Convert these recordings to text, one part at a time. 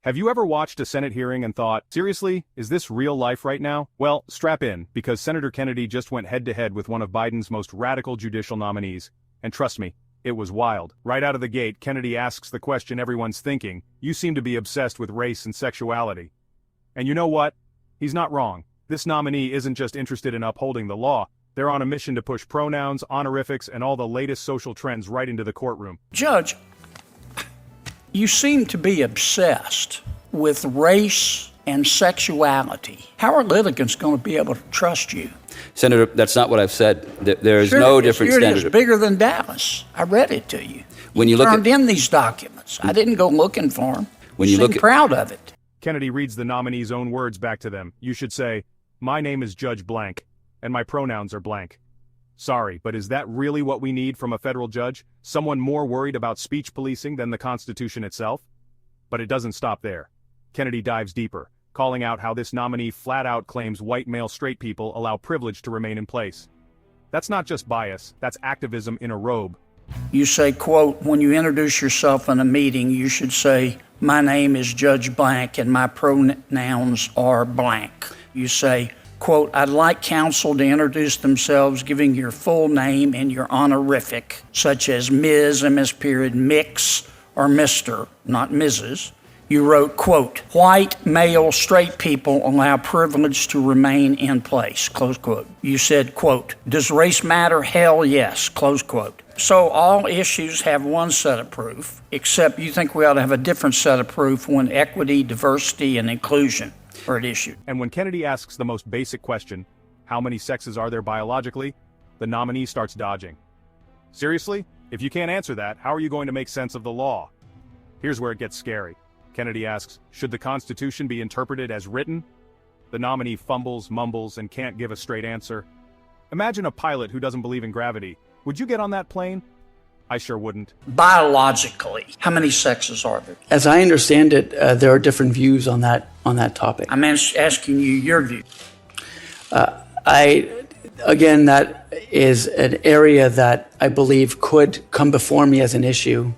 Have you ever watched a Senate hearing and thought, seriously, is this real life right now? Well, strap in, because Senator Kennedy just went head-to-head with one of Biden's most radical judicial nominees. And trust me, it was wild. Right out of the gate, Kennedy asks the question everyone's thinking, you seem to be obsessed with race and sexuality. And you know what? He's not wrong. This nominee isn't just interested in upholding the law. They're on a mission to push pronouns, honorifics, and all the latest social trends right into the courtroom. Judge, you seem to be obsessed with race and sexuality. How are litigants going to be able to trust you? Senator, that's not what I've said. There is no different standard. It's bigger than Dallas. I read it to you. When you look turned in these documents. I didn't go looking for them. When you look proud of it. Kennedy reads the nominee's own words back to them. You should say, my name is Judge Blank, and my pronouns are blank. Sorry, but is that really what we need from a federal judge? Someone more worried about speech policing than the Constitution itself? But it doesn't stop there. Kennedy dives deeper, calling out how this nominee flat-out claims white male straight people allow privilege to remain in place. That's not just bias, that's activism in a robe. You say, quote, when you introduce yourself in a meeting, you should say, my name is Judge Blank and my pronouns are blank. You say, quote, I'd like counsel to introduce themselves giving your full name and your honorific, such as Ms., MS period, Mix, or Mr., not Mrs. You wrote, quote, white, male, straight people allow privilege to remain in place, close quote. You said, quote, does race matter? Hell yes, close quote. So all issues have one set of proof, except you think we ought to have a different set of proof when equity, diversity, and inclusion are at issue. And when Kennedy asks the most basic question, how many sexes are there biologically, the nominee starts dodging. Seriously? If you can't answer that, how are you going to make sense of the law? Here's where it gets scary. Kennedy asks, should the Constitution be interpreted as written? The nominee fumbles, mumbles, and can't give a straight answer. Imagine a pilot who doesn't believe in gravity. Would you get on that plane? I sure wouldn't. Biologically, how many sexes are there? As I understand it, there are different views on that topic. I'm asking you your view. Again, that is an area that I believe could come before me as an issue.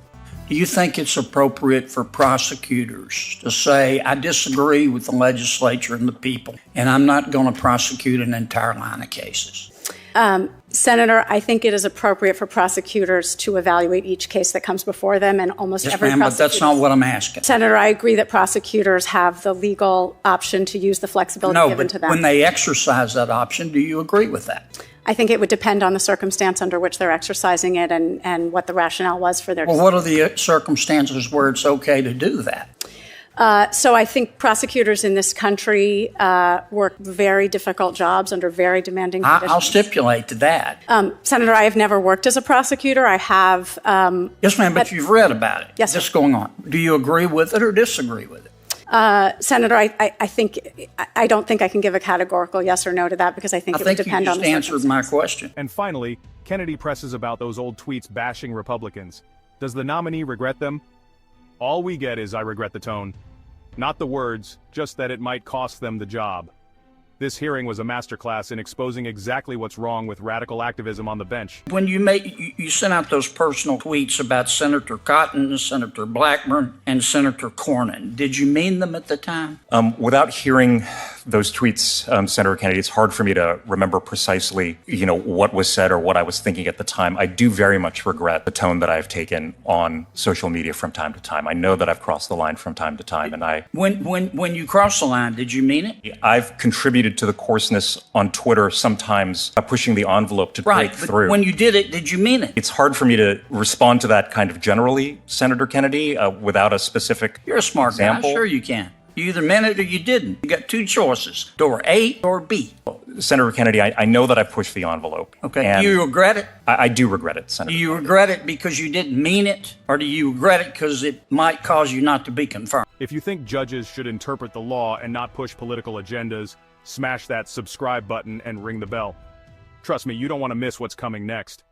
Do you think it's appropriate for prosecutors to say, I disagree with the legislature and the people, and I'm not going to prosecute an entire line of cases? Senator, I think it is appropriate for prosecutors to evaluate each case that comes before them, and almost every prosecutor. But that's not what I'm asking. Senator, I agree that prosecutors have the legal option to use the flexibility given to them. No, but when they exercise that option, do you agree with that? I think it would depend on the circumstance under which they're exercising it and what the rationale was for their decision. Well, what are the circumstances where it's okay to do that? So I think prosecutors in this country work very difficult jobs under very demanding conditions. I'll stipulate to that. Senator, I have never worked as a prosecutor. I have. Yes, ma'am, but you've read about it. Yes, what's going on? Do you agree with it or disagree with it? Senator, I don't think I can give a categorical yes or no to that because I think it would depend on the circumstances. I think you just answered my question. And finally, Kennedy presses about those old tweets bashing Republicans. Does the nominee regret them? All we get is I regret the tone. Not the words, just that it might cost them the job. This hearing was a masterclass in exposing exactly what's wrong with radical activism on the bench. When you sent out those personal tweets about Senator Cotton, Senator Blackburn, and Senator Cornyn, did you mean them at the time? Without hearing those tweets, Senator Kennedy, it's hard for me to remember precisely, what was said or what I was thinking at the time. I do very much regret the tone that I've taken on social media from time to time. I know that I've crossed the line from time to time, and When you crossed the line, did you mean it? I've contributed to the coarseness on Twitter, sometimes pushing the envelope to break through. But when you did it, did you mean it? It's hard for me to respond to that kind of generally, Senator Kennedy, without a specific You're a smart example. guy. Sure you can. You either meant it or you didn't. You got two choices, door A or B. Senator Kennedy, I know that I've pushed the envelope. Okay. Do you regret it? I do regret it, Senator. Do you regret it because you didn't mean it? Or do you regret it because it might cause you not to be confirmed? If you think judges should interpret the law and not push political agendas, smash that subscribe button and ring the bell. Trust me, you don't want to miss what's coming next.